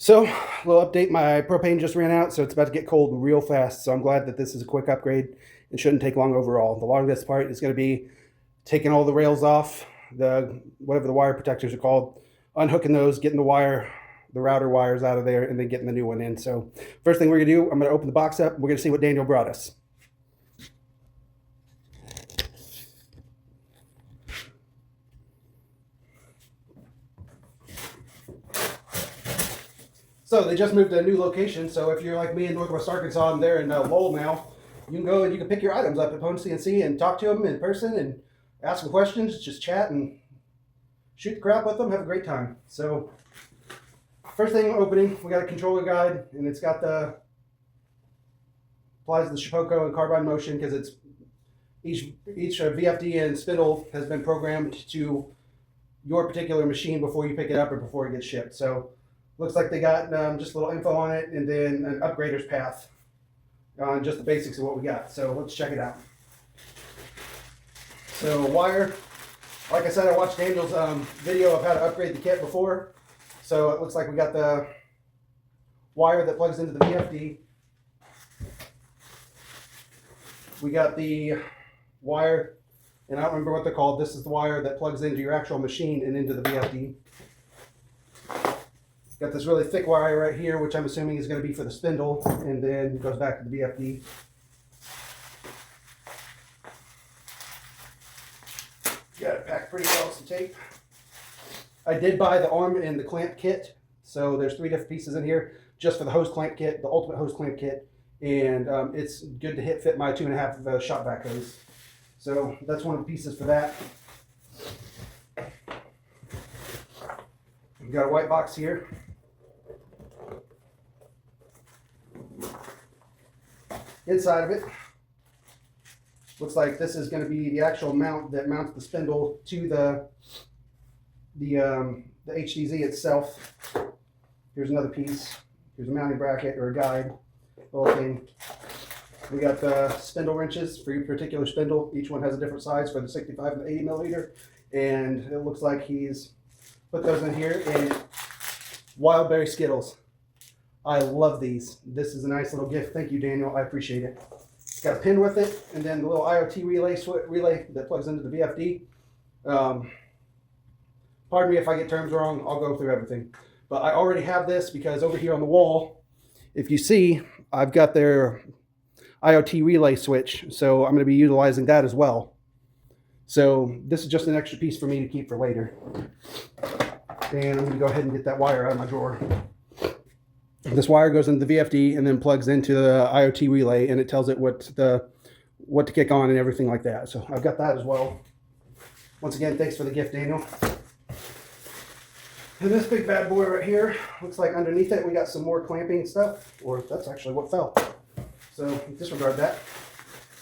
So, a little update, my propane just ran out, so it's about to get cold real fast. So I'm glad that this is a quick upgrade. It shouldn't take long overall. The longest part is going to be taking all the rails off, whatever the wire protectors are called, unhooking those, getting the router wires out of there, and then getting the new one in. So first thing we're going to do, I'm going to open the box up. We're going to see what Daniel brought us. So they just moved to a new location. So if you're like me in Northwest Arkansas and they're in Lowell now, you can go and you can pick your items up at PWN CNC and talk to them in person and ask them questions, just chat and shoot the crap with them, have a great time. So first thing opening, we got a controller guide, and it's got applies the Shapeoko and Carbide motion because it's each VFD and spindle has been programmed to your particular machine before you pick it up or before it gets shipped. So looks like they got just a little info on it, and then an upgrader's path on just the basics of what we got. So let's check it out. So wire, like I said, I watched Daniel's video of how to upgrade the kit before. So it looks like we got the wire that plugs into the VFD. We got the wire, and I don't remember what they're called. This is the wire that plugs into your actual machine and into the VFD. Got this really thick wire right here, which I'm assuming is going to be for the spindle, and then it goes back to the VFD. Got it packed pretty well with some tape. I did buy the arm and the clamp kit, so there's 3 different pieces in here just for the hose clamp kit, the ultimate hose clamp kit, and it's good to fit my 2.5 shop vac hose. So that's one of the pieces for that. We've got a white box here. Inside of it, looks like this is going to be the actual mount that mounts the spindle to the HDZ itself. Here's another piece. Here's a mounting bracket or a guide, little thing. We got the spindle wrenches for your particular spindle. Each one has a different size for the 65 and the 80 millimeter, and it looks like he's put those in here. And wild berry Skittles. I love these. This is a nice little gift. Thank you, Daniel. I appreciate it. It's got a pin with it, and then the little IoT relay that plugs into the VFD. Pardon me if I get terms wrong. I'll go through everything. But I already have this because over here on the wall, if you see, I've got their IoT relay switch. So I'm going to be utilizing that as well. So this is just an extra piece for me to keep for later. And I'm going to go ahead and get that wire out of my drawer. This wire goes into the VFD and then plugs into the IoT relay, and it tells it what to kick on and everything like that. So I've got that as well. Once again, thanks for the gift, Daniel. And this big bad boy right here, looks like underneath it we got some more clamping stuff, or that's actually what fell. So disregard that.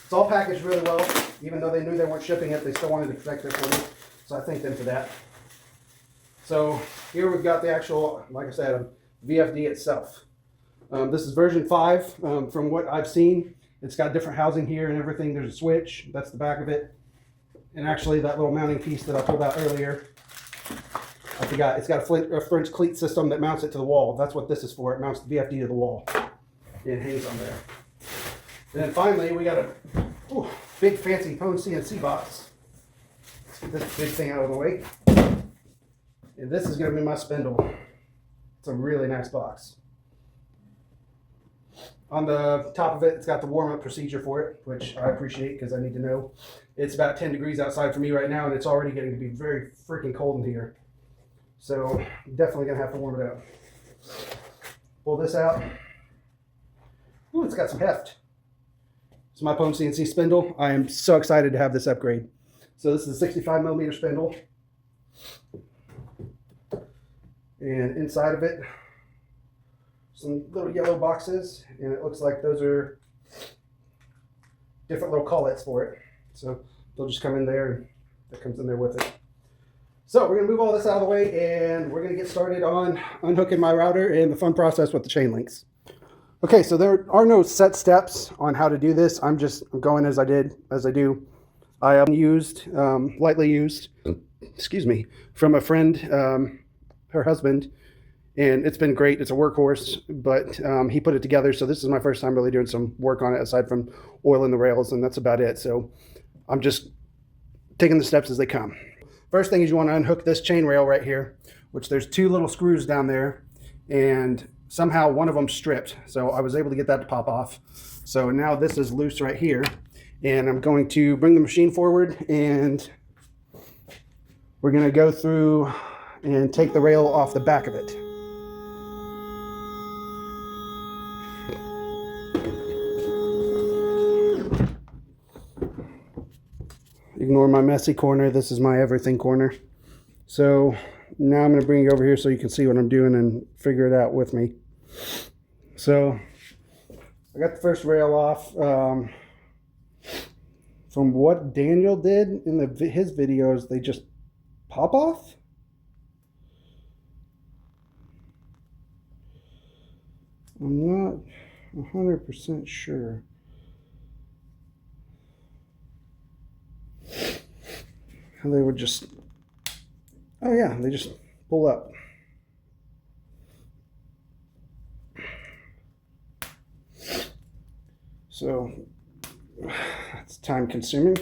It's all packaged really well. Even though they knew they weren't shipping it, they still wanted to protect it for me. So I thank them for that. So here we've got the actual, like I said, VFD itself. This is version 5. From what I've seen, it's got different housing here and everything. There's a switch. That's the back of it. And actually that little mounting piece that I pulled out earlier, I forgot. It's got a French cleat system that mounts it to the wall. That's what this is for. It mounts the VFD to the wall. It hangs on there. And then finally, we got a big fancy PWN CNC box. Let's get this big thing out of the way. And this is going to be my spindle. It's a really nice box. On the top of it, it's got the warm-up procedure for it, which I appreciate because I need to know. It's about 10 degrees outside for me right now, and it's already getting to be very freaking cold in here. So definitely going to have to warm it up. Pull this out. Ooh, it's got some heft. It's my PWN CNC spindle. I am so excited to have this upgrade. So this is a 65 millimeter spindle. And inside of it, some little yellow boxes, and it looks like those are different little collets for it. So they'll just come in there, and that comes in there with it. So we're going to move all this out of the way, and we're going to get started on unhooking my router and the fun process with the chain links. Okay, so there are no set steps on how to do this. I'm going as I do. I lightly used, excuse me, from a friend, her husband, and it's been great. It's a workhorse, but he put it together. So this is my first time really doing some work on it aside from oiling the rails, and that's about it. So I'm just taking the steps as they come. First thing is you want to unhook this chain rail right here, which there's 2 little screws down there, and somehow one of them stripped. So I was able to get that to pop off. So now this is loose right here, and I'm going to bring the machine forward, and we're going to go through and take the rail off the back of it. Ignore my messy corner. This is my everything corner. So now I'm going to bring you over here so you can see what I'm doing and figure it out with me. So I got the first rail off. From what Daniel did in his videos, they just pop off. I'm not 100% sure. They would just, oh yeah, they just pull up. So it's time consuming.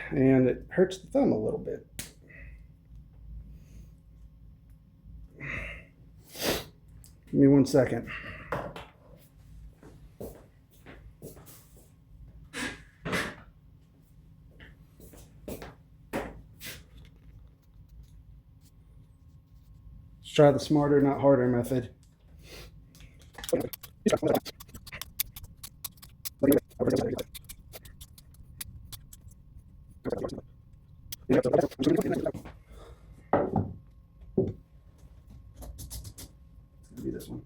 And it hurts the thumb a little bit. Give me 1 second. Let's try the smarter, not harder method. Be this one.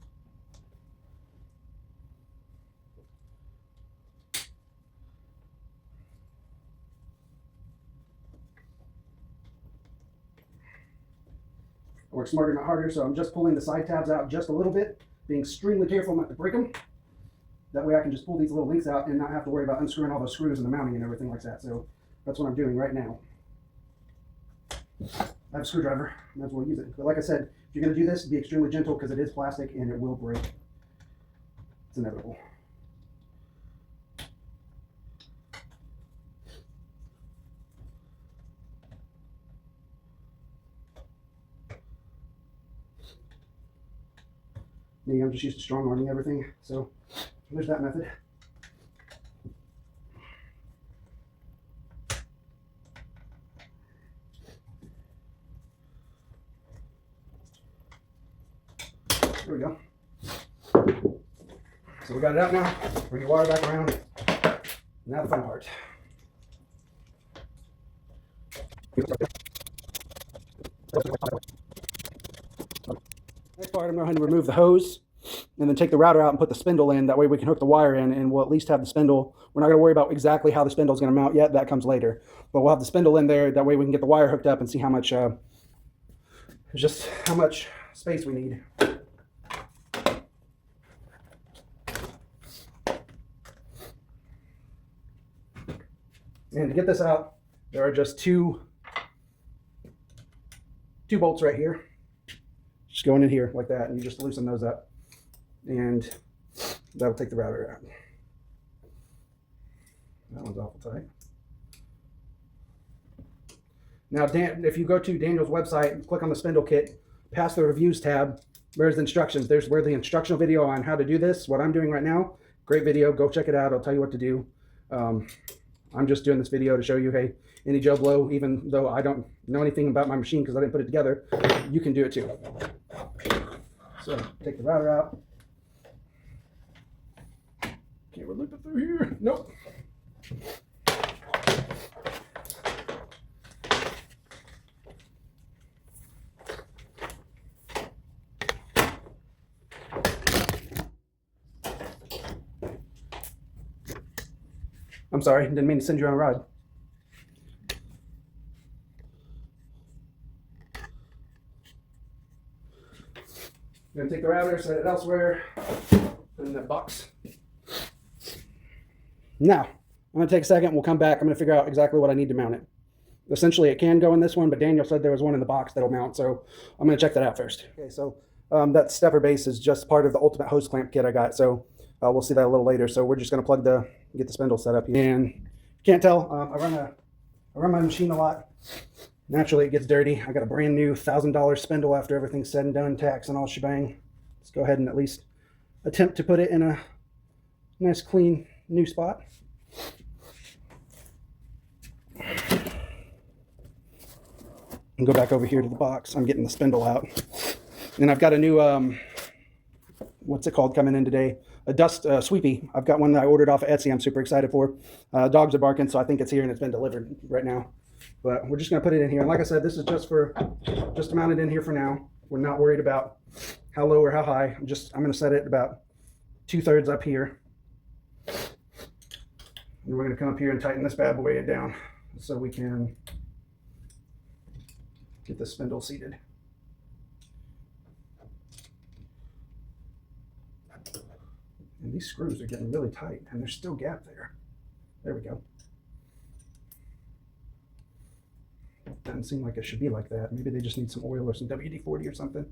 I work smarter, not harder, so I'm just pulling the side tabs out just a little bit, being extremely careful not to break them. That way I can just pull these little links out and not have to worry about unscrewing all those screws and the mounting and everything like that. So that's what I'm doing right now. I have a screwdriver, and that's what we'll use it. But like I said, if you're going to do this, be extremely gentle because it is plastic and it will break. It's inevitable. Me, I'm just used to strong arming everything, so there's that method. There we go. So we got it out now. Bring your wire back around. Now the fun part. Next part, I'm going to remove the hose and then take the router out and put the spindle in. That way we can hook the wire in and we'll at least have the spindle. We're not going to worry about exactly how the spindle is going to mount yet. That comes later. But we'll have the spindle in there. That way we can get the wire hooked up and see how much, just how much space we need. And to get this out, there are just two bolts right here. Just going in here like that, and you just loosen those up, and that'll take the router out. That one's awful tight. Now, if you go to Daniel's website, click on the Spindle Kit, past the Reviews tab, there's the instructions. There's where the instructional video on how to do this, what I'm doing right now. Great video. Go check it out. I'll tell you what to do. I'm just doing this video to show you, hey, any Joe Blow, even though I don't know anything about my machine because I didn't put it together, you can do it too. So take the router out. Can't loop it through here. Nope. I'm sorry, didn't mean to send you on a ride. I'm going to take the router, set it elsewhere, put it in that box. Now, I'm going to take a second, we'll come back, I'm going to figure out exactly what I need to mount it. essentially it can go in this one, but Daniel said there was one in the box that'll mount, so I'm going to check that out first. Okay, so that stepper base is just part of the ultimate hose clamp kit I got, so we'll see that a little later. So we're just going to get the spindle set up here. And can't tell, I run my machine a lot. Naturally it gets dirty. I got a brand new $1,000 spindle after everything's said and done, tax and all shebang. Let's go ahead and at least attempt to put it in a nice clean new spot. And go back over here to the box. I'm getting the spindle out. And I've got a new, what's it called, coming in today? A dust sweepy. I've got one that I ordered off of Etsy I'm super excited for. Dogs are barking, so I think it's here and it's been delivered right now. But we're just going to put it in here. And like I said, this is just to mount it in here for now. We're not worried about how low or how high. I'm going to set it about 2/3 up here. And we're going to come up here and tighten this bad boy down so we can get the spindle seated. And these screws are getting really tight and there's still gap there. There we go. Doesn't seem like it should be like that. Maybe they just need some oil or some WD-40 or something.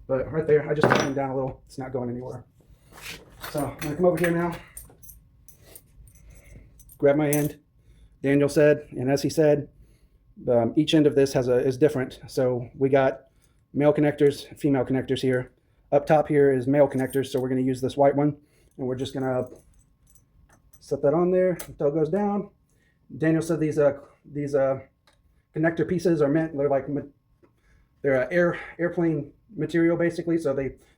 But right there, I just tightened it down a little. It's not going anywhere. So I'm gonna come over here now, grab my end. Daniel said, and as he said, each end of this is different. So we got male connectors, female connectors here. Up top here is male connectors, so we're going to use this white one, and we're just going to set that on there until it goes down. Daniel said these connector pieces are meant, they're airplane material basically, so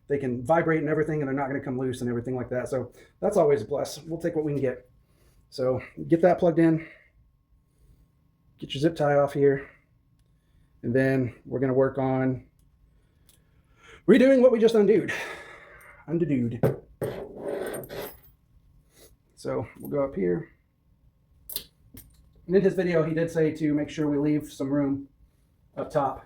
they can vibrate and everything, and they're not going to come loose and everything like that. So that's always a plus. We'll take what we can get. So get that plugged in. Get your zip tie off here, and then we're going to work on redoing what we just undid. So we'll go up here. And in his video, he did say to make sure we leave some room up top.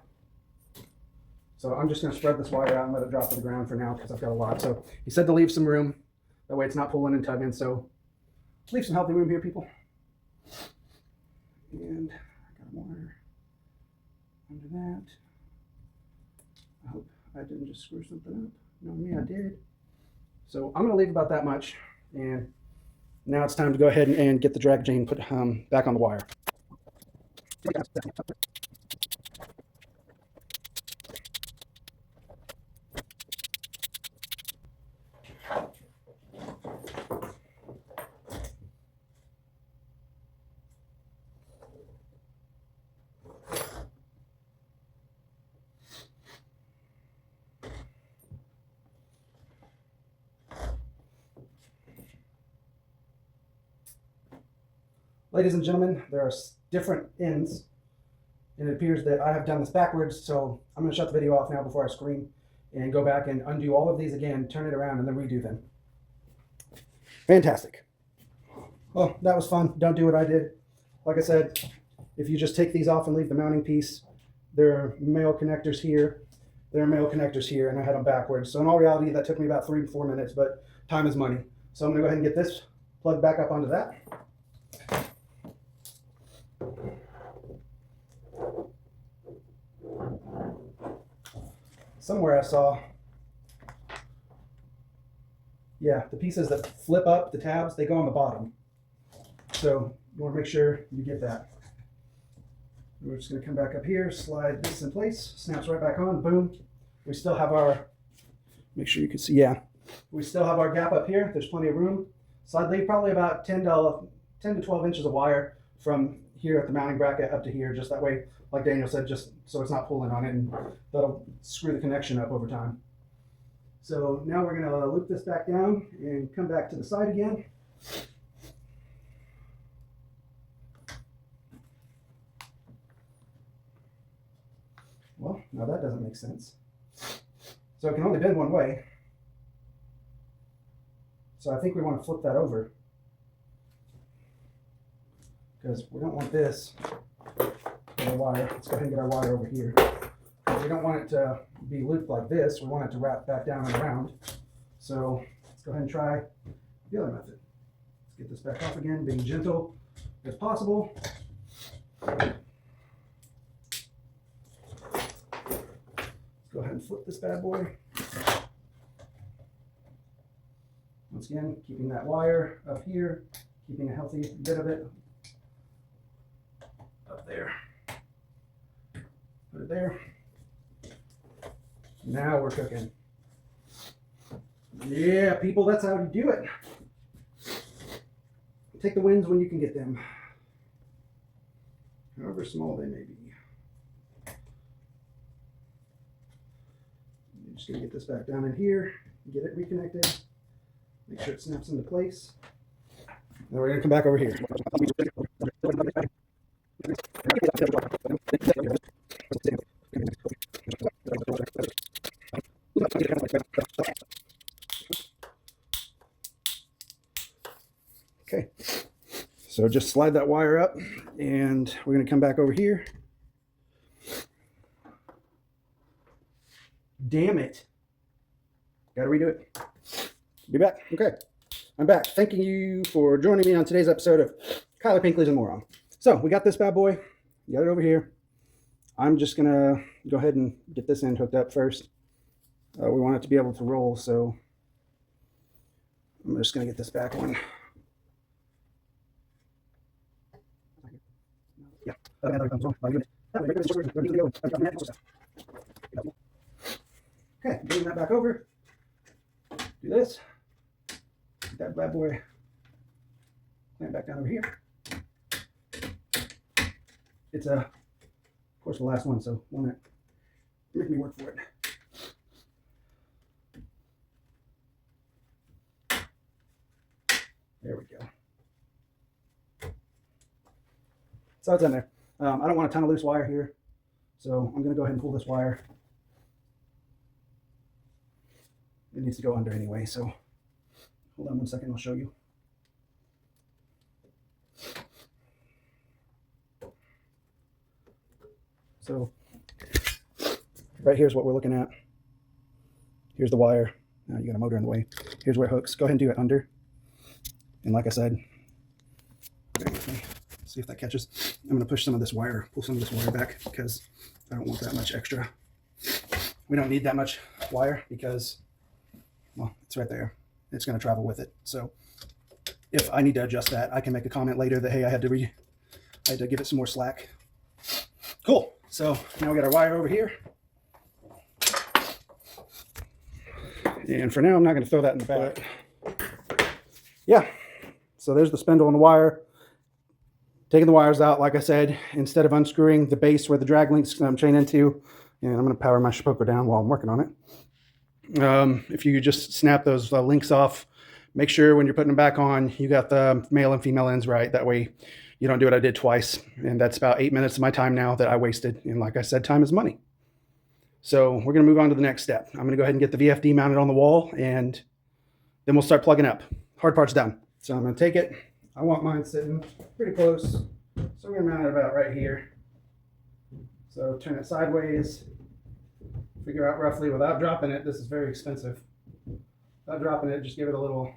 So I'm just going to spread this wire out and let it drop to the ground for now because I've got a lot. So he said to leave some room. That way it's not pulling and tugging. So leave some healthy room here, people. And I got a wire under that. I hope I didn't just screw something up. No, me, I did. So I'm going to leave about that much. And now it's time to go ahead and get the drag chain put back on the wire. Ladies and gentlemen, there are different ends, and it appears that I have done this backwards, so I'm going to shut the video off now before I scream and go back and undo all of these again, turn it around, and then redo them. Fantastic. Well, that was fun. Don't do what I did. Like I said, if you just take these off and leave the mounting piece, there are male connectors here, there are male connectors here, and I had them backwards. So in all reality, that took me about 3 to 4 minutes, but time is money. So I'm going to go ahead and get this plugged back up onto that. Somewhere I saw, yeah, the pieces that flip up, the tabs, they go on the bottom. So you want to make sure you get that. We're just going to come back up here, slide this in place, snaps right back on, boom. We still have our, make sure you can see, yeah, we still have our gap up here. There's plenty of room. So I'd leave probably about 10 to 12 inches of wire from here at the mounting bracket up to here, just that way, like Daniel said, just so it's not pulling on it, and that'll screw the connection up over time. So now we're going to loop this back down and come back to the side again. Well, now that doesn't make sense. So it can only bend one way. So I think we want to flip that over, because we don't want this the wire. Let's go ahead and get our wire over here. We don't want it to be looped like this. We want it to wrap back down and around. So let's go ahead and try the other method. Let's get this back off again, being gentle as possible. go ahead and flip this bad boy. Once again, keeping that wire up here, keeping a healthy bit of it up there. Put it there. Now we're cooking. Yeah, people, that's how you do it. Take the wins when you can get them, however small they may be. I'm just gonna get this back down in here, get it reconnected, make sure it snaps into place. Then we're gonna come back over here. Okay, so just slide that wire up and we're going to come back over here. Damn it. Got to redo it. Be back. Okay, I'm back. Thanking you for joining me on today's episode of Kyler Pinkley's a Moron. So we got this bad boy. Got it over here. I'm just going to go ahead and get this end hooked up first. We want it to be able to roll, so I'm just going to get this back one. Okay, bring that back over. Do this. Get that bad boy clamp back down over here. It's of course the last one, so won't make me work for it. There we go. So it's in there. I don't want a ton of loose wire here, so I'm going to go ahead and pull this wire. It needs to go under anyway, so hold on one second, I'll show you. So right here's what we're looking at. Here's the wire. Now you got a motor in the way. Here's where it hooks. Go ahead and do it under. And like I said, bear with me. See if that catches. I'm going to push some of this wire, pull some of this wire back because I don't want that much extra. We don't need that much wire because, well, it's right there. It's going to travel with it. So if I need to adjust that, I can make a comment later that, hey, I had to give it some more slack. Cool. So now we got our wire over here. And for now, I'm not going to throw that in the back. Yeah. So there's the spindle and the wire. Taking the wires out, like I said, instead of unscrewing the base where the drag links chain into, and I'm going to power my Shapeoko down while I'm working on it. If you just snap those links off, make sure when you're putting them back on, you got the male and female ends right. That way you don't do what I did twice. And that's about 8 minutes of my time now that I wasted. And like I said, time is money. So we're going to move on to the next step. I'm going to go ahead and get the VFD mounted on the wall, and then we'll start plugging up. Hard part's done. So I'm going to take it. I want mine sitting pretty close, so we're going to mount it about right here. So turn it sideways, figure out roughly without dropping it. This is very expensive. Without dropping it, just give it a little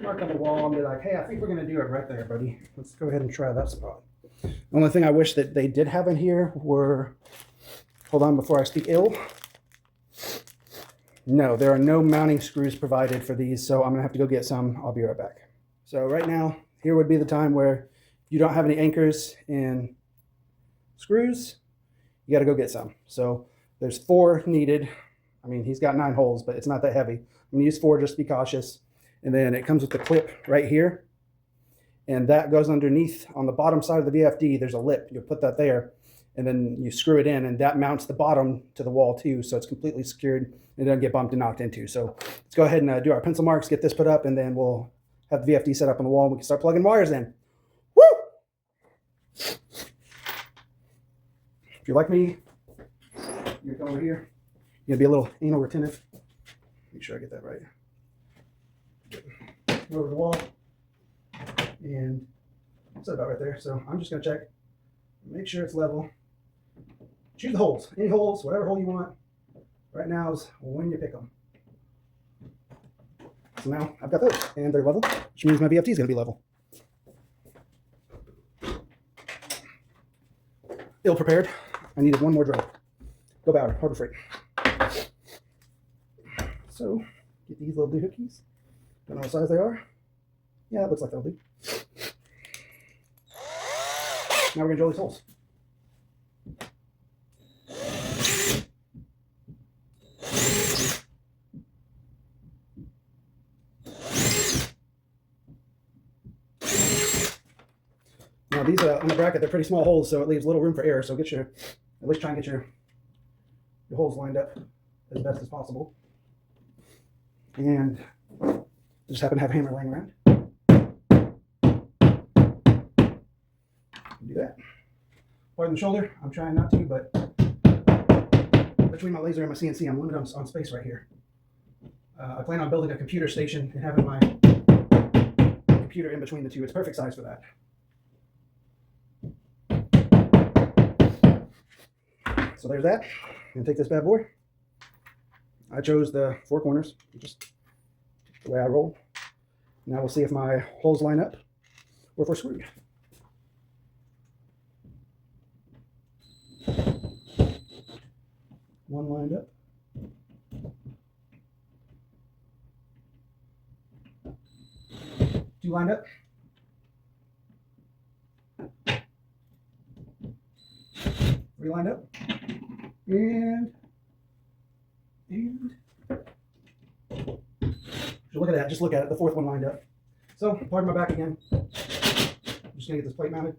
mark on the wall and be like, hey, I think we're going to do it right there, buddy. Let's go ahead and try that spot. The only thing I wish that they did have in here were, hold on before I speak ill. No, there are no mounting screws provided for these, so I'm going to have to go get some. I'll be right back. So right now, here would be the time where you don't have any anchors and screws, you got to go get some. So there's 4 needed. I mean, he's got 9 holes, but it's not that heavy. I'm going to use 4 just to be cautious. And then it comes with the clip right here. And that goes underneath on the bottom side of the VFD. There's a lip. You'll put that there. And then you screw it in, and that mounts the bottom to the wall too. So it's completely secured and it doesn't get bumped and knocked into. So let's go ahead and do our pencil marks, get this put up, and then we'll have the VFD set up on the wall and we can start plugging wires in. Woo! If you're like me, you're going over here. You're gonna be a little anal retentive. Make sure I get that right. Go over the wall, and it's about right there. So I'm just gonna check, make sure it's level. Choose the holes, any holes, whatever hole you want. Right now is when you pick them. So now I've got those, and they're level, which means my VFD is going to be level. Ill prepared. I needed one more drill. Go Bauer, Harbor Freight. So get these little doohickeys. Don't know what size they are. Yeah, it looks like they'll do. Now we're gonna drill these holes. Now these on the bracket, they're pretty small holes, so it leaves little room for error. So at least try and get your holes lined up as best as possible. And I just happen to have a hammer laying around. Do that. Pardon the shoulder. I'm trying not to, but between my laser and my CNC, I'm limited on space right here. I plan on building a computer station and having my computer in between the two. It's perfect size for that. So there's that. I'm gonna take this bad boy. I chose the 4 corners, just the way I roll. Now we'll see if my holes line up or if we're screwed. One lined up. 2 lined up. 3 lined up. And look at that, just look at it, the 4th one lined up. So, pardon my back again. I'm just gonna get this plate mounted.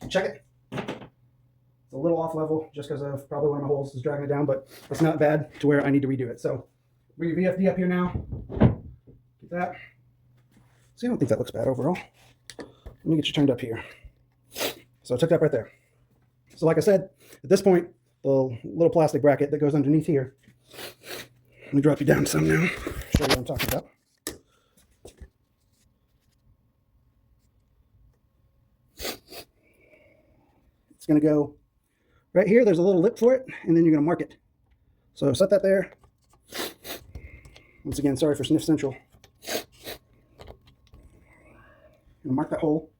Check it. It's a little off level just because of probably one of my holes is dragging it down, but it's not bad to where I need to redo it. So bring your VFD up here now. Get that. See, I don't think that looks bad overall. Let me get you turned up here. So I took that right there. So like I said, at this point, the little plastic bracket that goes underneath here. Let me drop you down some now. Show you what I'm talking about. It's going to go right here. There's a little lip for it, and then you're going to mark it. So set that there. Once again, sorry for Sniff Central. You'll mark that hole.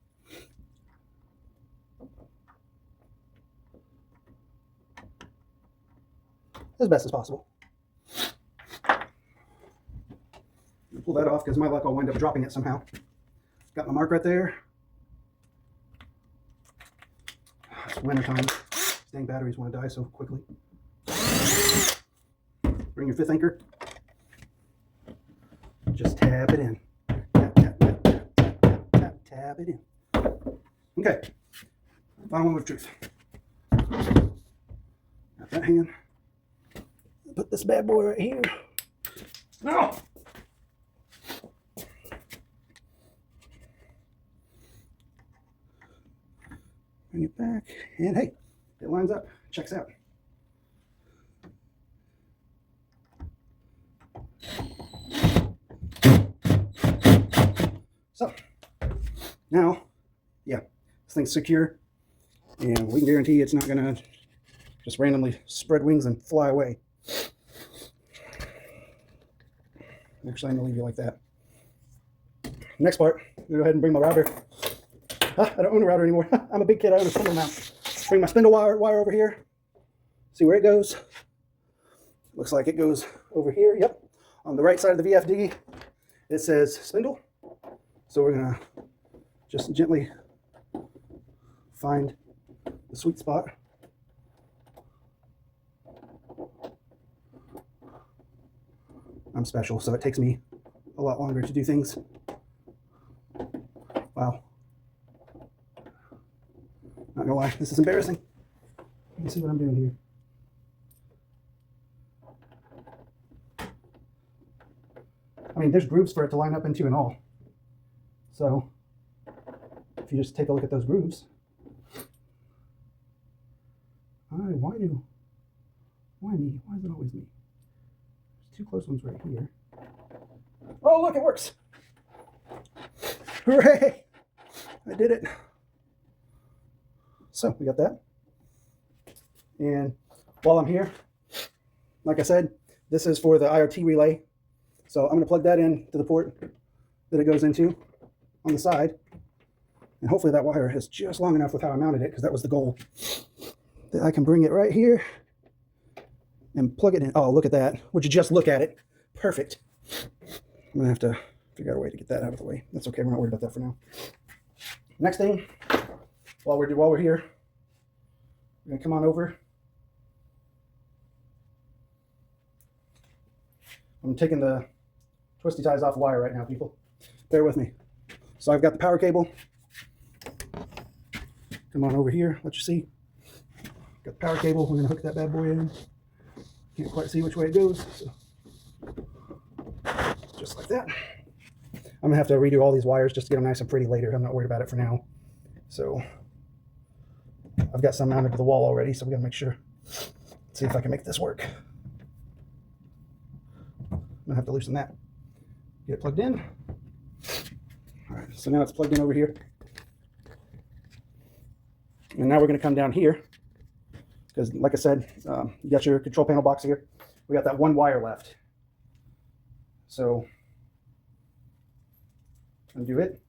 As best as possible. Pull that off because my luck I'll wind up dropping it somehow. Got my mark right there. It's winter time. These dang batteries want to die so quickly. Bring your 5th anchor. Just tap it in. Tap, tap, tap, tap, tap, tap, tap, tap it in. Okay. Final moment of truth. Got that hanging. Put this bad boy right here. No! Bring it back, and hey, it lines up, checks out. So, now, yeah, this thing's secure, and we can guarantee it's not gonna just randomly spread wings and fly away. Actually, I'm gonna leave you like that. Next part, I'm gonna go ahead and bring my router. I don't own a router anymore. I'm a big kid, I own a spindle mount. Bring my spindle wire over here. See where it goes. Looks like it goes over here, yep. On the right side of the VFD, it says spindle. So we're gonna just gently find the sweet spot. I'm special, so it takes me a lot longer to do things. Wow. Not gonna lie, this is embarrassing. Let me see what I'm doing here. I mean, there's grooves for it to line up into and all. So, if you just take a look at those grooves. Why me? Why is it always me? There's 2 close ones right here. Oh, look, it works. Hooray! I did it. So we got that. And while I'm here, like I said, This is for the IoT relay. So I'm going to plug that in to the port that it goes into on the side. And hopefully that wire is just long enough with how I mounted it, because that was the goal. That I can bring it right here and plug it in. Oh, look at that. Would you just look at it? Perfect. I'm going to have to figure out a way to get that out of the way. That's okay. We're not worried about that for now. Next thing, while we're here, we're going to come on over. I'm taking the twisty ties off the wire right now, people. Bear with me. So I've got the power cable. Come on over here, let you see. Got the power cable. We're going to hook that bad boy in. Can't quite see which way it goes. So just like that. I'm going to have to redo all these wires just to get them nice and pretty later. I'm not worried about it for now. So I've got some mounted to the wall already, so we got to make sure. Let's see if I can make this work. I'm going to have to loosen that. Get it plugged in. All right, so now it's plugged in over here. And now we're going to come down here, because like I said, you got your control panel box here. We got that one wire left. So undo it.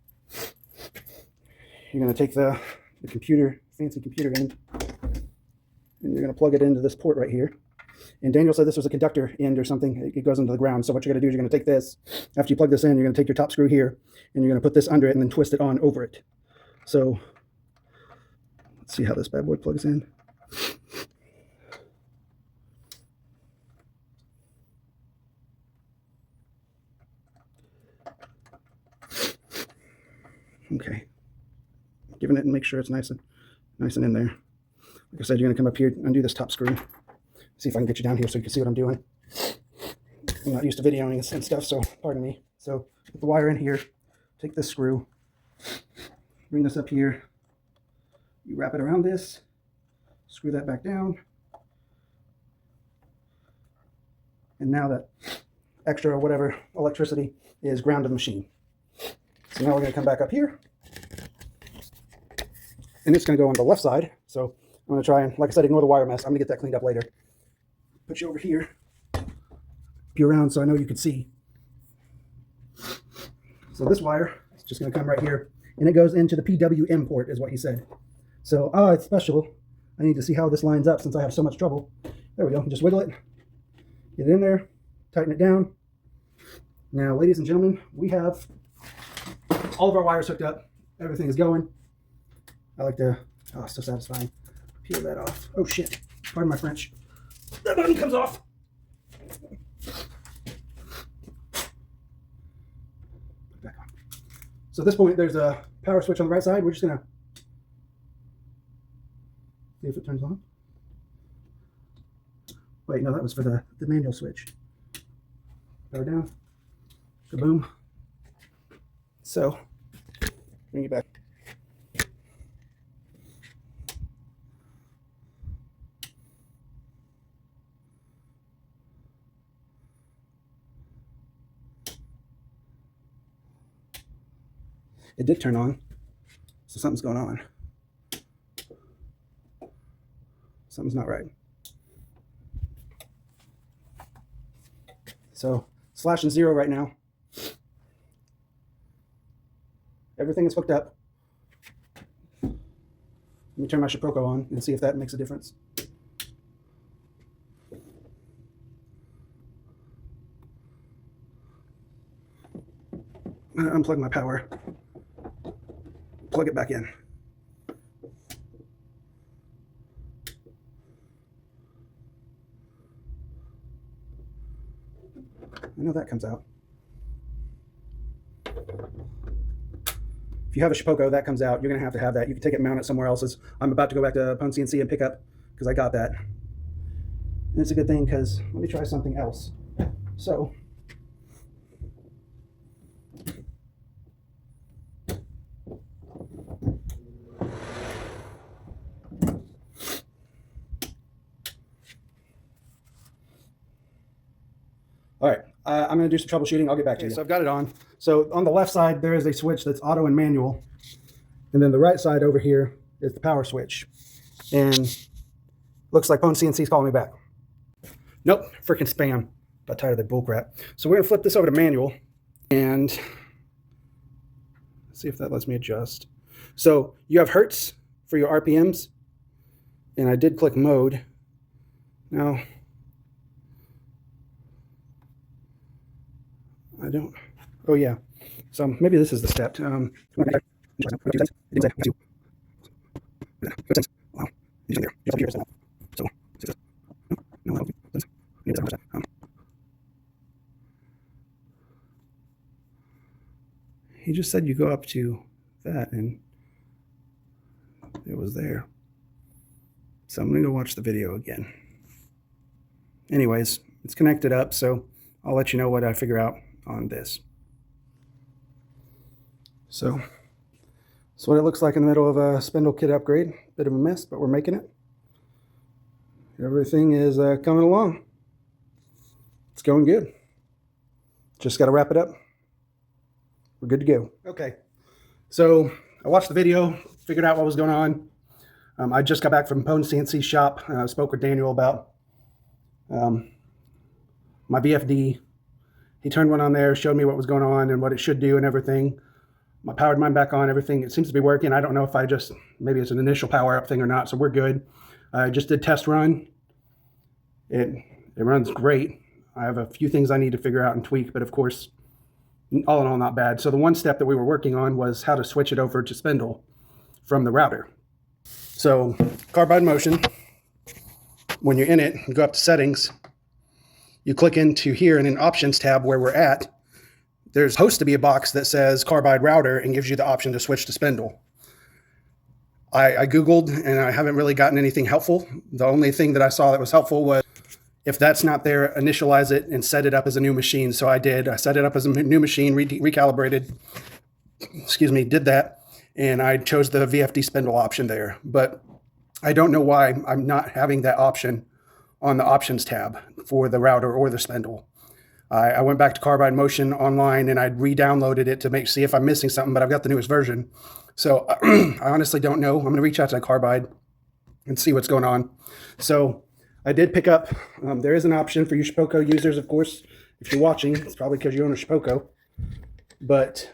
You're going to take the computer, fancy computer end, and you're going to plug it into this port right here. And Daniel said this was a conductor end or something. It goes into the ground. So what you're going to do is you're going to take this. After you plug this in, you're going to take your top screw here, and you're going to put this under it and then twist it on over it. So let's see how this bad boy plugs in. Okay. Giving it and make sure it's nice and in there. Like I said, you're going to come up here, undo this top screw. See if I can get you down here so you can see what I'm doing. I'm not used to videoing and stuff, so pardon me. So put the wire in here, take this screw, bring this up here. You wrap it around this, screw that back down. And now that extra or whatever electricity is ground to the machine. So now we're going to come back up here. And it's going to go on the left side. So I'm going to try and, like I said, ignore the wire mess. I'm going to get that cleaned up later. Put you over here. Be around so I know you can see. So this wire is just going to come right here. And it goes into the PWN port is what he said. So, it's special. I need to see how this lines up since I have so much trouble. There we go. Just wiggle it. Get it in there. Tighten it down. Now, ladies and gentlemen, we have all of our wires hooked up. Everything is going. I like to, so satisfying. Peel that off. Oh shit. Pardon my French. That button comes off. Back on. So at this point, there's a power switch on the right side. We're just going to see if it turns on. Wait, no, that was for the manual switch. Power down. Kaboom. So, bring it back. It did turn on, so something's going on. Something's not right. So, slash and 0 right now. Everything is hooked up. Let me turn my Shapeoko on and see if that makes a difference. I'm going to unplug my power. Plug it back in. I know that comes out. If you have a Shapeoko, that comes out. You're going to have that. You can take it and mount it somewhere else. I'm about to go back to PWN CNC and pick up because I got that. And it's a good thing because let me try something else. So, all right, I'm going to do some troubleshooting. I'll get back to you. So I've got it on. So on the left side, there is a switch that's auto and manual. And then the right side over here is the power switch. And looks like PWN CNC is calling me back. Nope, freaking spam. Got tired of the bull crap. So we're gonna flip this over to manual and see if that lets me adjust. So you have hertz for your RPMs, and I did click mode. Now, I don't, oh yeah. So maybe this is the step. He just said you go up to that, and it was there. So I'm gonna go watch the video again. Anyways, it's connected up, so I'll let you know what I figure out on this. So that's what it looks like in the middle of a spindle kit upgrade. Bit of a mess, but we're making it. Everything is coming along. It's going good. Just got to wrap it up. We're good to go. Okay, so I watched the video, figured out what was going on. I just got back from PWN CNC shop. I spoke with Daniel about my VFD. He turned one on there, showed me what was going on and what it should do and everything. I powered mine back on, everything. It seems to be working. I don't know if maybe it's an initial power up thing or not, so we're good. I just did test run. It runs great. I have a few things I need to figure out and tweak, but of course, all in all, not bad. So the one step that we were working on was how to switch it over to spindle from the router. So Carbide motion, when you're in it, you go up to settings, you click into here in an options tab where we're at. There's supposed to be a box that says Carbide router and gives you the option to switch to spindle. I Googled and I haven't really gotten anything helpful. The only thing that I saw that was helpful was if that's not there, initialize it and set it up as a new machine. So I did. I set it up as a new machine, recalibrated, did that. And I chose the VFD spindle option there. But I don't know why I'm not having that option on the options tab for the router or the spindle. I went back to Carbide Motion online and I re-downloaded it to see if I'm missing something, but I've got the newest version. So I honestly don't know. I'm going to reach out to Carbide and see what's going on. So I did pick up, there is an option for you Shapeoko users, of course. If you're watching, it's probably because you own a Shapeoko. But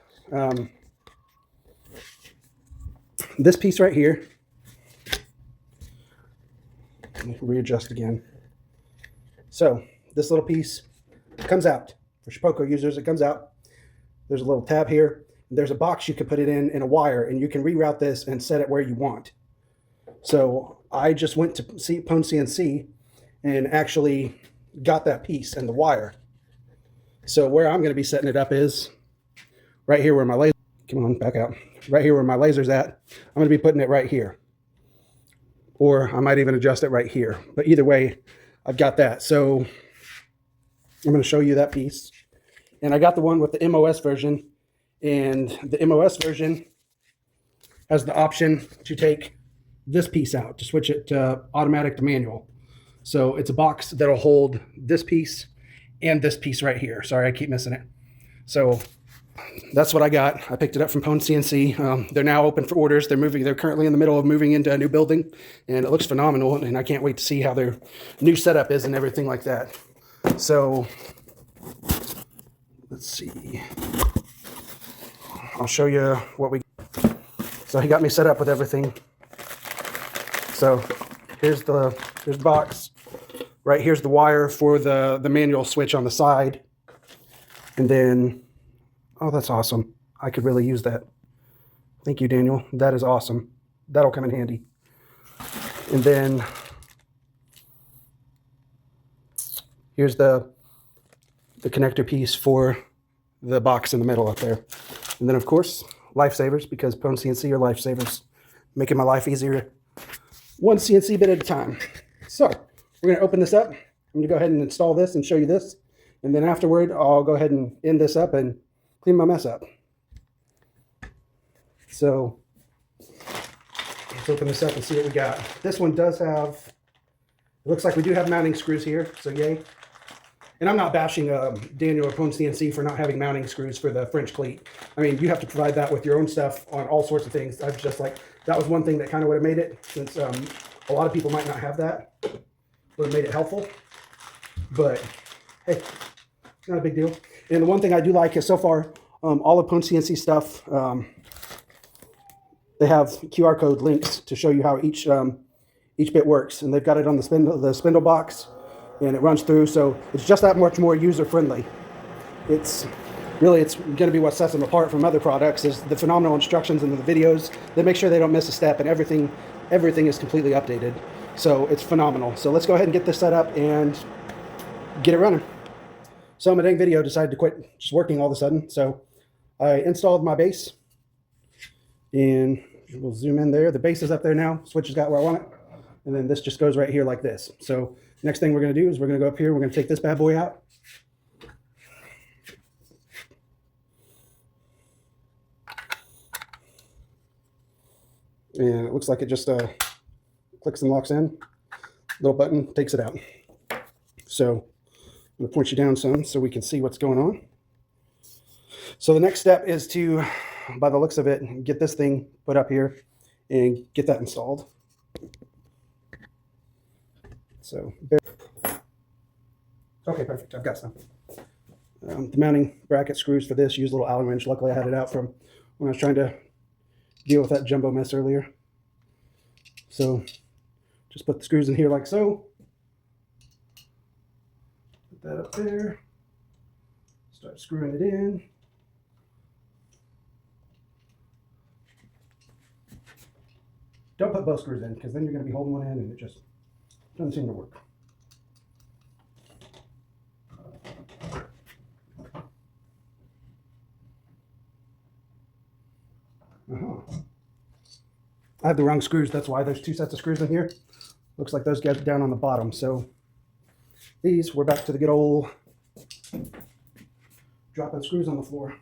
this piece right here, let me readjust again. So this little piece comes out. For Shapeoko users, it comes out. There's a little tab here. There's a box you can put it in a wire, and you can reroute this and set it where you want. So I just went to PWN CNC and actually got that piece and the wire. So where I'm going to be setting it up is right here where my laser, come on, back out. Right here where my laser's at, I'm going to be putting it right here. Or I might even adjust it right here. But either way, I've got that. So I'm going to show you that piece. And I got the one with the MOS version. And the MOS version has the option to take this piece out, to switch it to automatic to manual. So it's a box that'll hold this piece and this piece right here. Sorry, I keep missing it. So that's what I got. I picked it up from PWN CNC. They're now open for orders. They're currently in the middle of moving into a new building, and it looks phenomenal. And I can't wait to see how their new setup is and everything like that. So let's see. I'll show you what we. So he got me set up with everything. So here's the box. Right here's the wire for the manual switch on the side, and then. Oh, that's awesome. I could really use that. Thank you, Daniel. That is awesome. That'll come in handy. And then here's the connector piece for the box in the middle up there. And then, of course, lifesavers, because PWN CNC are lifesavers, making my life easier one CNC bit at a time. So we're going to open this up. I'm going to go ahead and install this and show you this. And then afterward, I'll go ahead and end this up and clean my mess up. So let's open this up and see what we got. This one does have, it looks like we do have mounting screws here, so yay. And I'm not bashing Daniel or PWN CNC for not having mounting screws for the French cleat. I mean, you have to provide that with your own stuff on all sorts of things. I was just like, that was one thing that kind of would have made it, since a lot of people might not have that, would have made it helpful. But hey, not a big deal. And the one thing I do like is so far, all of PWN CNC stuff, they have QR code links to show you how each bit works, and they've got it on the spindle box, and it runs through, so it's just that much more user friendly. It's going to be what sets them apart from other products is the phenomenal instructions in the videos. They make sure they don't miss a step, and everything is completely updated. So it's phenomenal. So let's go ahead and get this set up and get it running. So my dang video decided to quit just working all of a sudden. So I installed my base, and we'll zoom in there. The base is up there now. Switch has got where I want it. And then this just goes right here like this. So next thing we're going to do is we're going to go up here. We're going to take this bad boy out. And it looks like it just clicks and locks in. Little button takes it out. So I'm going to point you down some so we can see what's going on. So the next step is to, by the looks of it, get this thing put up here and get that installed. So, okay, perfect. I've got some. The mounting bracket screws for this use a little Allen wrench. Luckily, I had it out from when I was trying to deal with that jumbo mess earlier. So, just put the screws in here like so. Put that up there. Start screwing it in. Don't put both screws in, because then you're going to be holding one in and it just doesn't seem to work. I have the wrong screws. That's why there's two sets of screws in here. Looks like those get down on the bottom. So these, we're back to the good old dropping screws on the floor.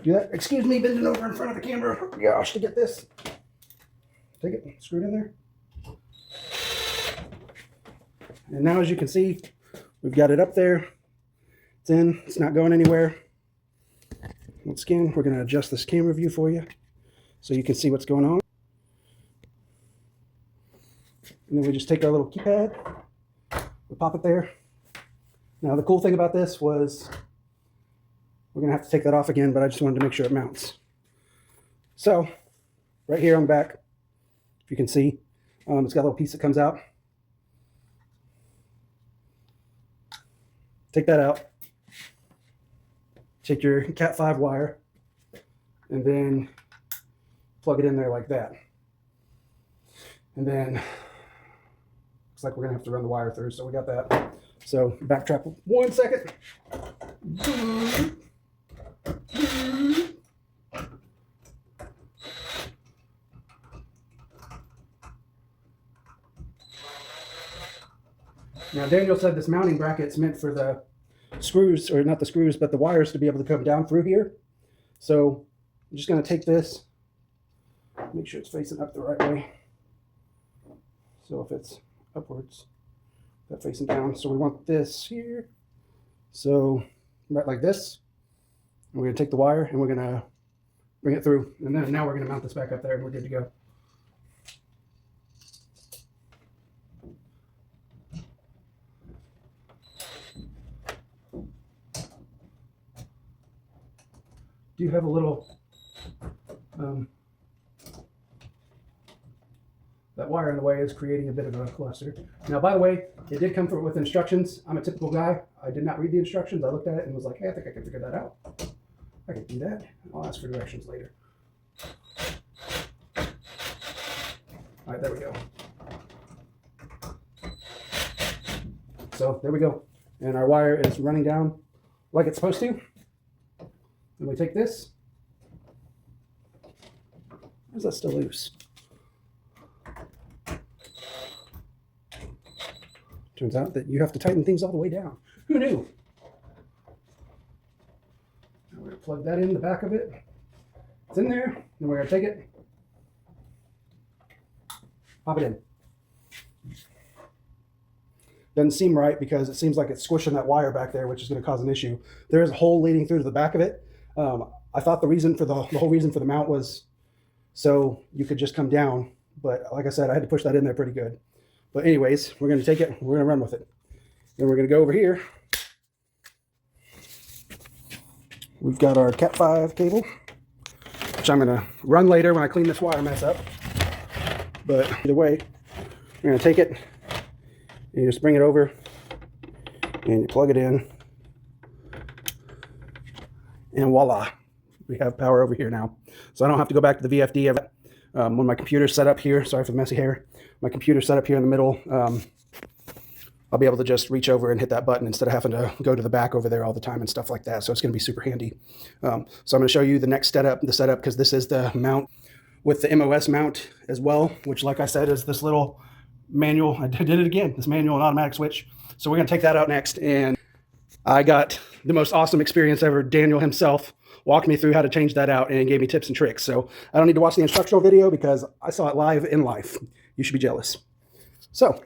Do that. Excuse me, bending over in front of the camera. Gosh, to get this. Take it, screw it in there. And now, as you can see, we've got it up there. It's in. It's not going anywhere. Once again, we're going to adjust this camera view for you so you can see what's going on. And then we just take our little keypad. We pop it there. Now, the cool thing about this was we're going to have to take that off again, but I just wanted to make sure it mounts. So, right here on the back, if you can see, it's got a little piece that comes out. Take that out. Take your Cat 5 wire and then plug it in there like that. And then looks like we're going to have to run the wire through, so we got that. So, backtrack 1 second. Now, Daniel said this mounting bracket's meant for the screws, or not the screws, but the wires to be able to come down through here. So I'm just going to take this, make sure it's facing up the right way. So if it's upwards, that's facing down. So we want this here. So right like this. And we're going to take the wire and we're going to bring it through. And then now we're going to mount this back up there and we're good to go. Do have a little that wire in the way is creating a bit of a cluster. Now, by the way, it did come with instructions. I'm a typical guy. I did not read the instructions. I looked at it and was like, hey, I think I can figure that out. I can do that. I'll ask for directions later. All right, there we go. So there we go. And our wire is running down like it's supposed to. And we take this. Why is that still loose? Turns out that you have to tighten things all the way down. Who knew? Now we're going to plug that in the back of it. It's in there. Then we're going to take it, pop it in. Doesn't seem right because it seems like it's squishing that wire back there, which is going to cause an issue. There is a hole leading through to the back of it. I thought the reason for the whole reason for the mount was so you could just come down But like I said, I had to push that in there pretty good. But anyways, we're going to take it, we're going to run with it. Then we're going to go over here. We've got our Cat 5 cable, which I'm going to run later when I clean this wire mess up. But either way, we're going to take it, and you just bring it over, and you plug it in, and voila, we have power over here now. So I don't have to go back to the VFD. When my computer's set up here, sorry for the messy hair, my computer's set up here in the middle, I'll be able to just reach over and hit that button instead of having to go to the back over there all the time and stuff like that. So it's going to be super handy. So I'm going to show you the next setup, because this is the mount with the MOS mount as well, which, like I said, is this little manual. I did it again, this manual and automatic switch. So we're going to take that out next. And I got the most awesome experience ever. Daniel himself walked me through how to change that out and gave me tips and tricks. So I don't need to watch the instructional video because I saw it live in life. You should be jealous. So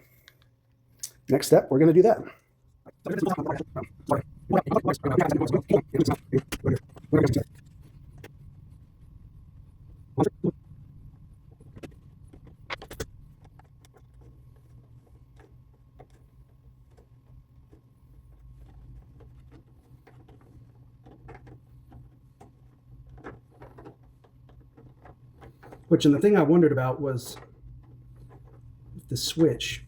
next step, we're going to do that. And the thing I wondered about was the switch.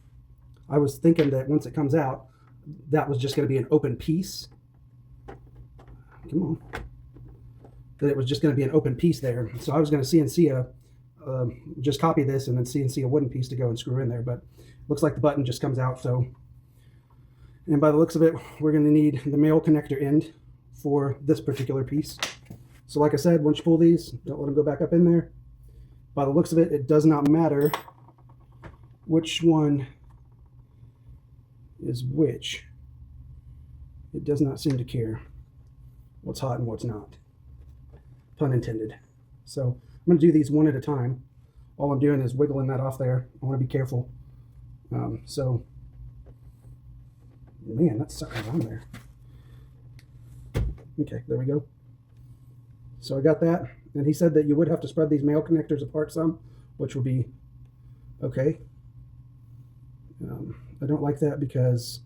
I was thinking that once it comes out, that was just going to be an open piece. Come on. That it was just going to be an open piece there. So I was going to CNC just copy this and then CNC a wooden piece to go and screw in there. But looks like the button just comes out. So, and by the looks of it, we're going to need the male connector end for this particular piece. So like I said, once you pull these, don't let them go back up in there. By the looks of it, it does not matter which one is which. It does not seem to care what's hot and what's not. Pun intended. So I'm going to do these one at a time. All I'm doing is wiggling that off there. I want to be careful. So, man, that's sucking on there. Okay, there we go. So I got that. And he said that you would have to spread these male connectors apart some, which would be okay. I don't like that because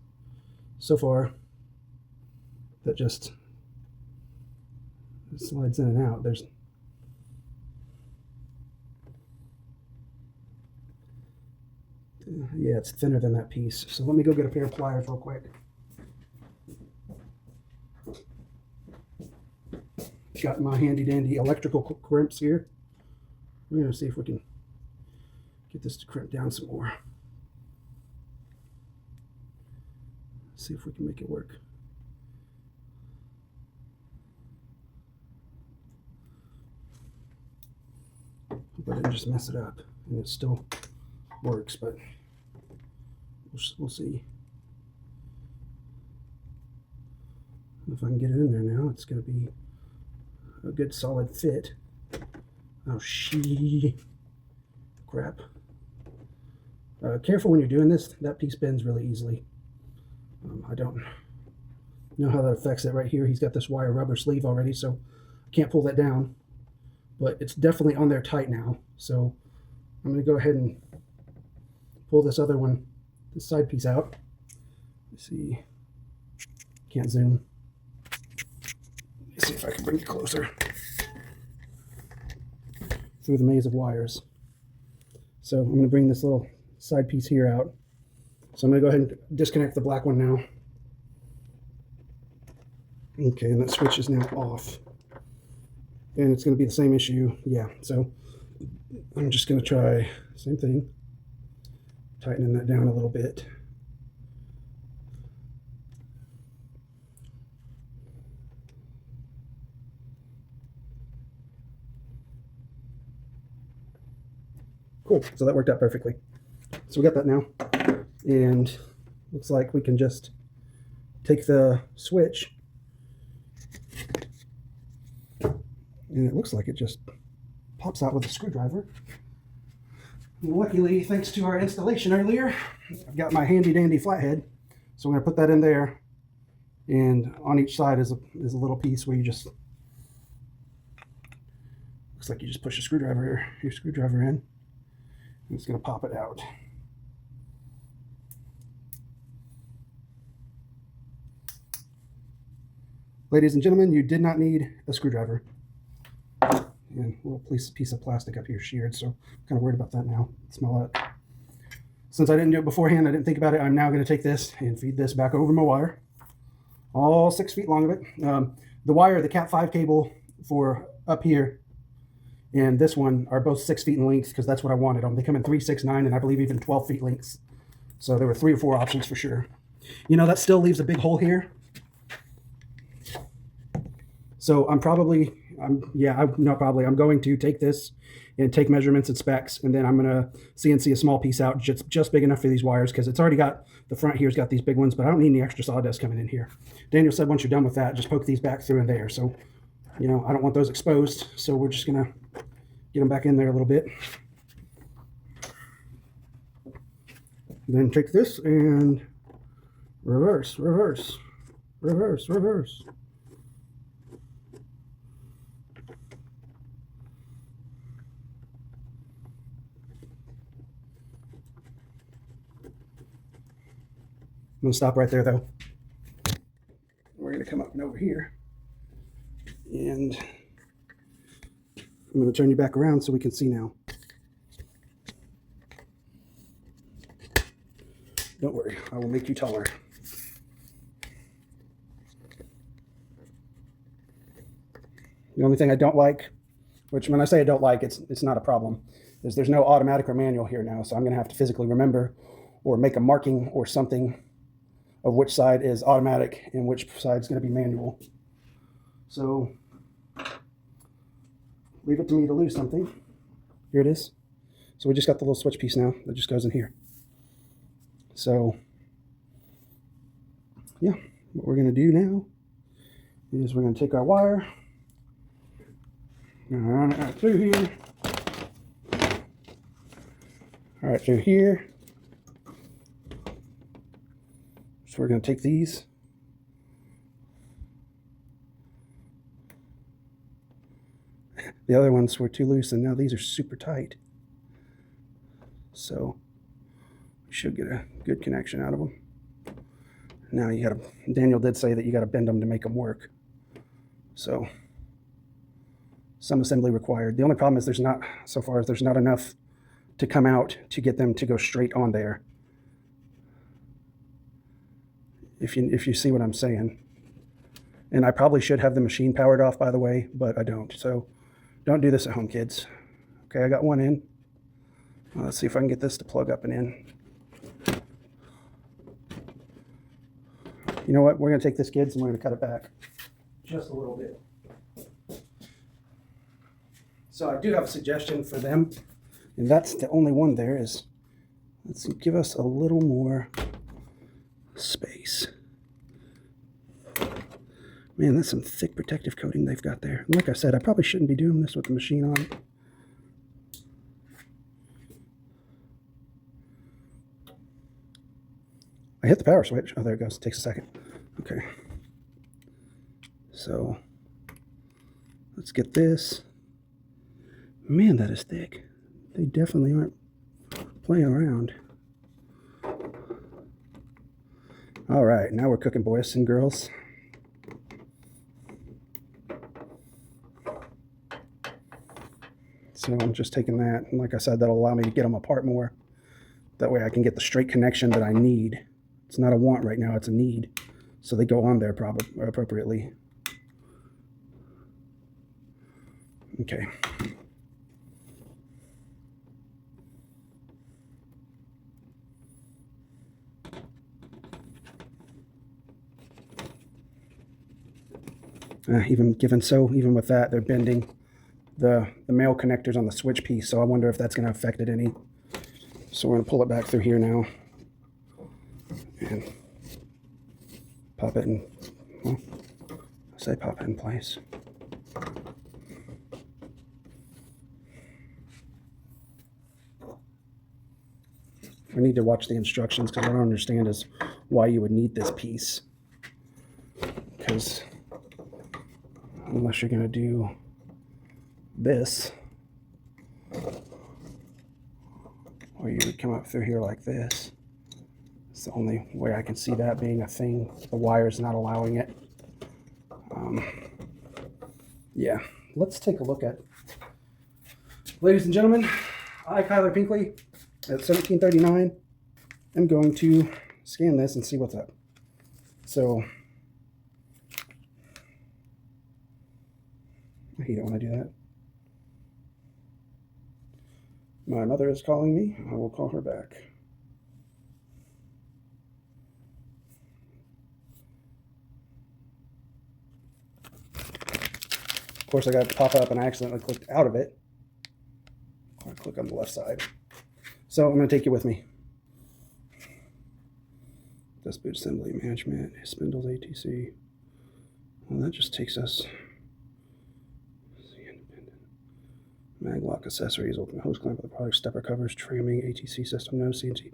so far that just slides in and out. There's yeah, it's thinner than that piece. So let me go get a pair of pliers real quick. Got my handy dandy electrical crimps here. We're going to see if we can get this to crimp down some more. See if we can make it work. Hope I didn't just mess it up and it still works, but we'll see. If I can get it in there now, it's going to be a good solid fit. Oh, crap. Careful when you're doing this. That piece bends really easily. I don't know how that affects it right here. He's got this wire rubber sleeve already, so I can't pull that down. But it's definitely on there tight now. So I'm going to go ahead and pull this other one, this side piece out. Let's see. Can't zoom. Let's see if I can bring it closer through the maze of wires. So I'm going to bring this little side piece here out. So I'm going to go ahead and disconnect the black one now. Okay, and that switch is now off. And it's going to be the same issue. Yeah, so I'm just going to try same thing. Tightening that down a little bit. Cool, so that worked out perfectly. So we got that now. And looks like we can just take the switch, and it looks like it just pops out with a screwdriver. And luckily, thanks to our installation earlier, I've got my handy dandy flathead. So I'm going to put that in there, and on each side is a little piece where you just, looks like you just push your screwdriver in, I'm just going to pop it out. Ladies and gentlemen, you did not need a screwdriver. And a little piece of plastic up here sheared, so I'm kind of worried about that now. Smell that. Since I didn't do it beforehand, I didn't think about it, I'm now going to take this and feed this back over my wire. All 6 feet long of it. The wire, the Cat 5 cable for up here and this one are both 6 feet in length because that's what I wanted them. They come in 3, 6, 9, and I believe even 12 feet lengths. So there were 3 or 4 options for sure. You know, that still leaves a big hole here. So I'm going to take this and take measurements and specs, and then I'm going to CNC a small piece out just big enough for these wires, because it's already got, the front here's got these big ones, but I don't need any extra sawdust coming in here. Daniel said once you're done with that, just poke these back through in there. So, you know, I don't want those exposed, so we're just going to get them back in there a little bit. Then take this and reverse, reverse, reverse, reverse. I'm going to stop right there, though. We're going to come up and over here. And I'm going to turn you back around so we can see now. Don't worry, I will make you taller. The only thing I don't like, which when I say I don't like, it's not a problem, is there's no automatic or manual here now, so I'm going to have to physically remember or make a marking or something of which side is automatic and which side is going to be manual. So leave it to me to lose something. Here it is. So we just got the little switch piece now that just goes in here. So yeah, what we're going to do now is we're going to take our wire, run it right through here, right through here. So we're going to take these, the other ones were too loose, and now these are super tight. So we should get a good connection out of them. Now you got to, Daniel did say that you got to bend them to make them work. So some assembly required. The only problem is there's not, so far as there's not enough to come out to get them to go straight on there. If you see what I'm saying. And I probably should have the machine powered off, by the way, but I don't. So don't do this at home, kids. Okay, I got one in. Well, let's see if I can get this to plug up and in. You know what? We're going to take this, kids, and we're going to cut it back just a little bit. So I do have a suggestion for them, and that's the only one there is, let's give us a little more space. Man, that's some thick protective coating they've got there. And like I said, I probably shouldn't be doing this with the machine on. I hit the power switch. Oh, there it goes. It takes a second. Okay. So let's get this. Man, that is thick. They definitely aren't playing around. All right, now we're cooking, boys and girls. So I'm just taking that, and like I said, that'll allow me to get them apart more. That way I can get the straight connection that I need. It's not a want right now, it's a need. So they go on there appropriately. Okay. Even with that, they're bending the male connectors on the switch piece, so I wonder if that's going to affect it any. So we're going to pull it back through here now and pop it in. Well, I say pop it in place. I need to watch the instructions because what I don't understand is why you would need this piece. Because unless you're going to do this, or you would come up through here like this. It's the only way I can see that being a thing. The wire's not allowing it. Yeah, let's take a look at it. Ladies and gentlemen, I, Kyler Pinkley, at 1739, am going to scan this and see what's up. So, I hate it when I do that. My mother is calling me. I will call her back. Of course, I got it to pop up and I accidentally clicked out of it. I click on the left side. So I'm going to take you with me. Dust boot assembly management, spindles ATC. Well, that just takes us. Mag lock accessories, ultimate hose clamp with the product, stepper covers, trimming, ATC system, no CNC,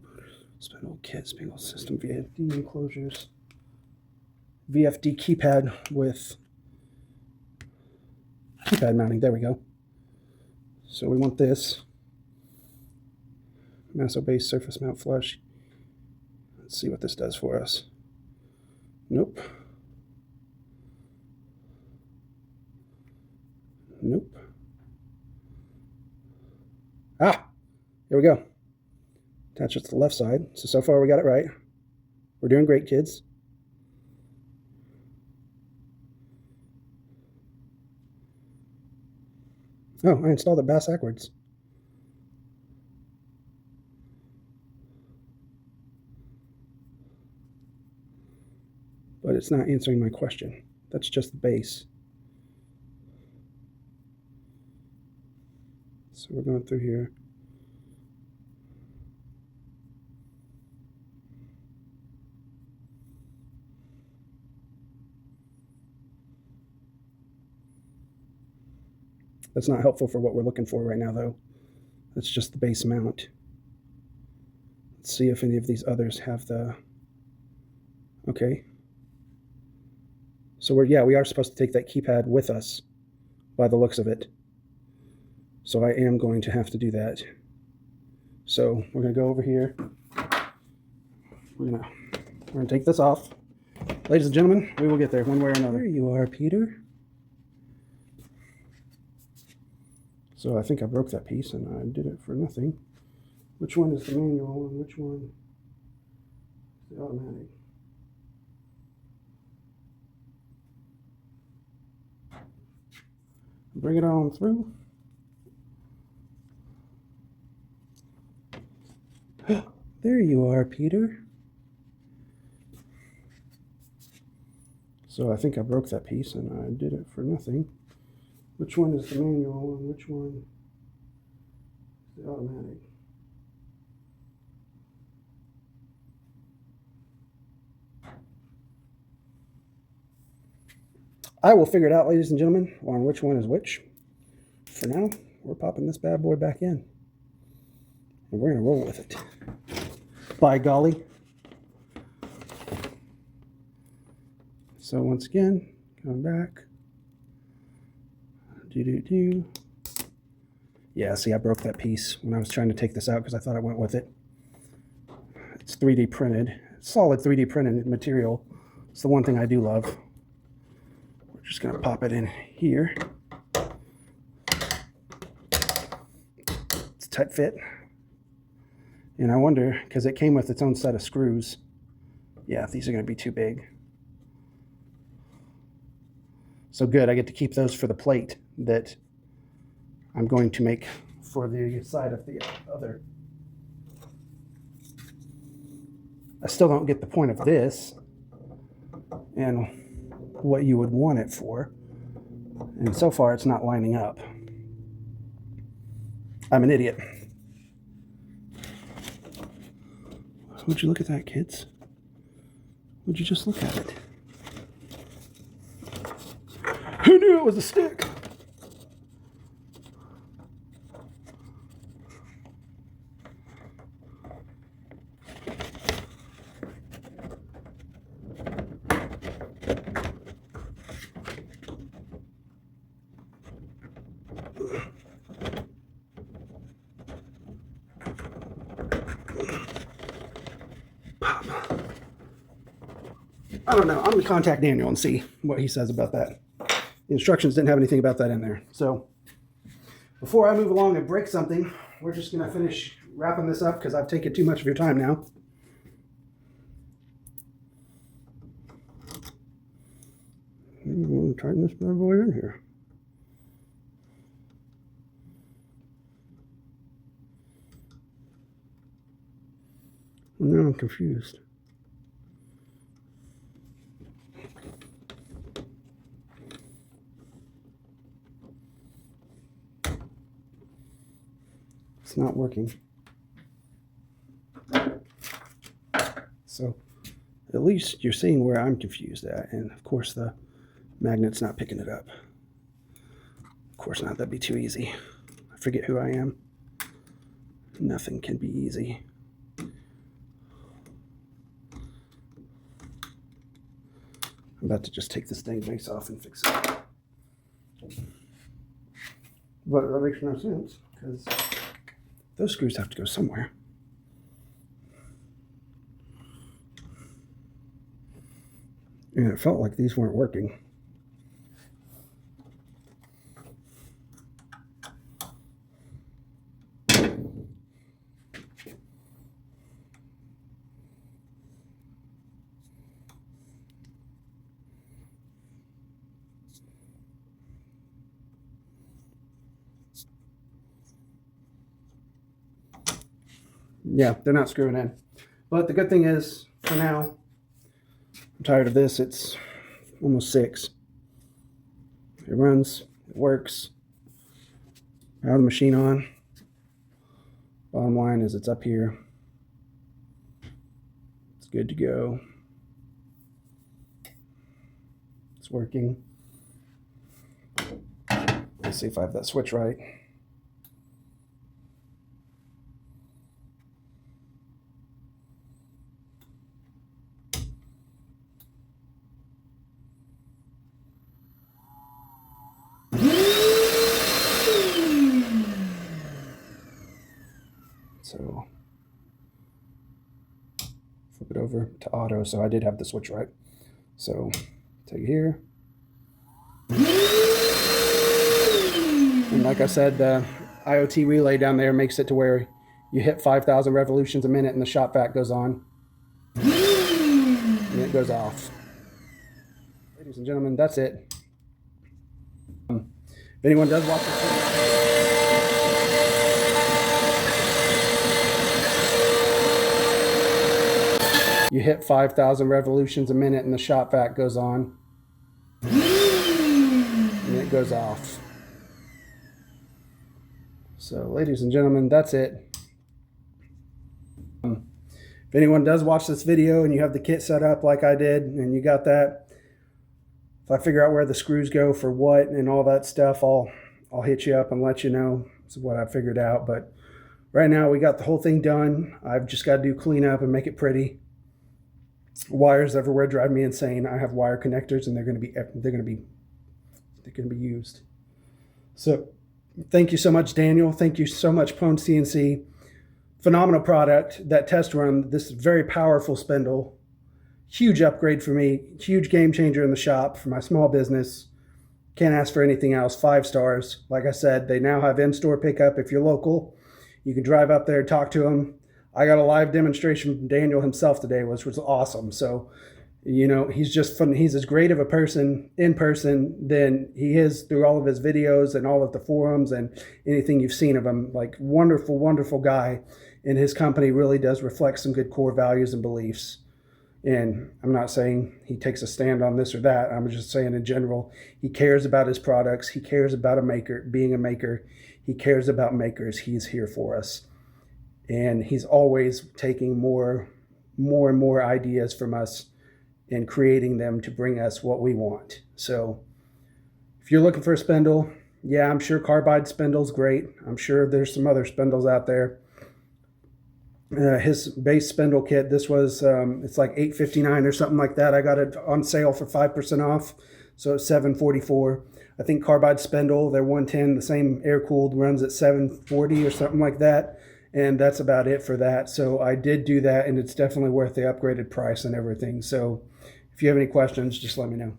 spindle kit, spindle system, VFD enclosures, VFD keypad with keypad mounting. There we go. So we want this masso base surface mount flush. Let's see what this does for us. Nope. Nope. Ah, here we go. Attach it to the left side. So far we got it right. We're doing great, kids. Oh, I installed it backwards. But it's not answering my question. That's just the base. So we're going through here. That's not helpful for what we're looking for right now, though. That's just the base mount. Let's see if any of these others have the... Okay. So we are supposed to take that keypad with us by the looks of it. So I am going to have to do that. So we're going to go over here. We're going to take this off. Ladies and gentlemen, we will get there one way or another. There you are, Peter. So I think I broke that piece and I did it for nothing. Which one is the manual and which one is the automatic? Bring it on through. There you are, Peter. So I think I broke that piece and I did it for nothing. Which one is the manual and which one is the automatic? I will figure it out, ladies and gentlemen, on which one is which. For now, we're popping this bad boy back in. And we're going to roll with it. By golly. So once again, coming back. Yeah, see, I broke that piece when I was trying to take this out because I thought it went with it. It's 3D printed. Solid 3D printed material. It's the one thing I do love. We're just going to pop it in here. It's a tight fit. And I wonder, because it came with its own set of screws. Yeah, these are going to be too big. So good, I get to keep those for the plate that I'm going to make for the side of the other. I still don't get the point of this and what you would want it for. And so far, it's not lining up. I'm an idiot. Would you look at that, kids? Would you just look at it? Who knew it was a stick? I don't know. I'm going to contact Daniel and see what he says about that. The instructions didn't have anything about that in there. So before I move along and break something, we're just going to finish wrapping this up because I've taken too much of your time now. I'm going to tighten this bad boy in here. Now I'm confused. It's not working. So at least you're seeing where I'm confused at, and of course the magnet's not picking it up. Of course not, that'd be too easy. I forget who I am. Nothing can be easy. I'm about to just take this dang base off and fix it. But that makes no sense, because those screws have to go somewhere. And it felt like these weren't working. Yeah, they're not screwing in. But the good thing is, for now, I'm tired of this. It's almost 6. It runs, it works. I have the machine on. Bottom line is it's up here. It's good to go. It's working. Let's see if I have that switch right. So flip it over to auto. So I did have the switch right. So take it here. And like I said, the IoT relay down there makes it to where you hit 5,000 revolutions a minute and the shop vac goes on. And it goes off. Ladies and gentlemen, that's it. If anyone does watch this video, you hit 5,000 revolutions a minute and the shop vac goes on. And it goes off. So, ladies and gentlemen, that's it. If anyone does watch this video and you have the kit set up like I did and you got that, if I figure out where the screws go for what and all that stuff, I'll hit you up and let you know. This is what I figured out. But right now we got the whole thing done. I've just got to do cleanup and make it pretty. Wires everywhere drive me insane. I have wire connectors and they're going to be used. So thank you so much, Daniel. Thank you so much, PWN CNC. Phenomenal product. That test run, this very powerful spindle. Huge upgrade for me. Huge game changer in the shop for my small business. Can't ask for anything else. 5 stars. Like I said, they now have in-store pickup if you're local. You can drive up there, talk to them. I got a live demonstration from Daniel himself today, which was awesome. So, you know, he's just fun. He's as great of a person in person than he is through all of his videos and all of the forums and anything you've seen of him. Like, wonderful, wonderful guy. And his company really does reflect some good core values and beliefs. And I'm not saying he takes a stand on this or that. I'm just saying in general, he cares about his products. He cares about being a maker. He cares about makers. He's here for us. And he's always taking more and more ideas from us and creating them to bring us what we want. So if you're looking for a spindle, yeah, I'm sure Carbide spindle's great. I'm sure there's some other spindles out there. His base spindle kit, this was, it's like $8.59 or something like that. I got it on sale for 5% off, so it's $7.44. I think Carbide spindle, they're 110, the same air-cooled, runs at $7.40 or something like that. And that's about it for that. So I did do that, and it's definitely worth the upgraded price and everything. So If you have any questions, just let me know.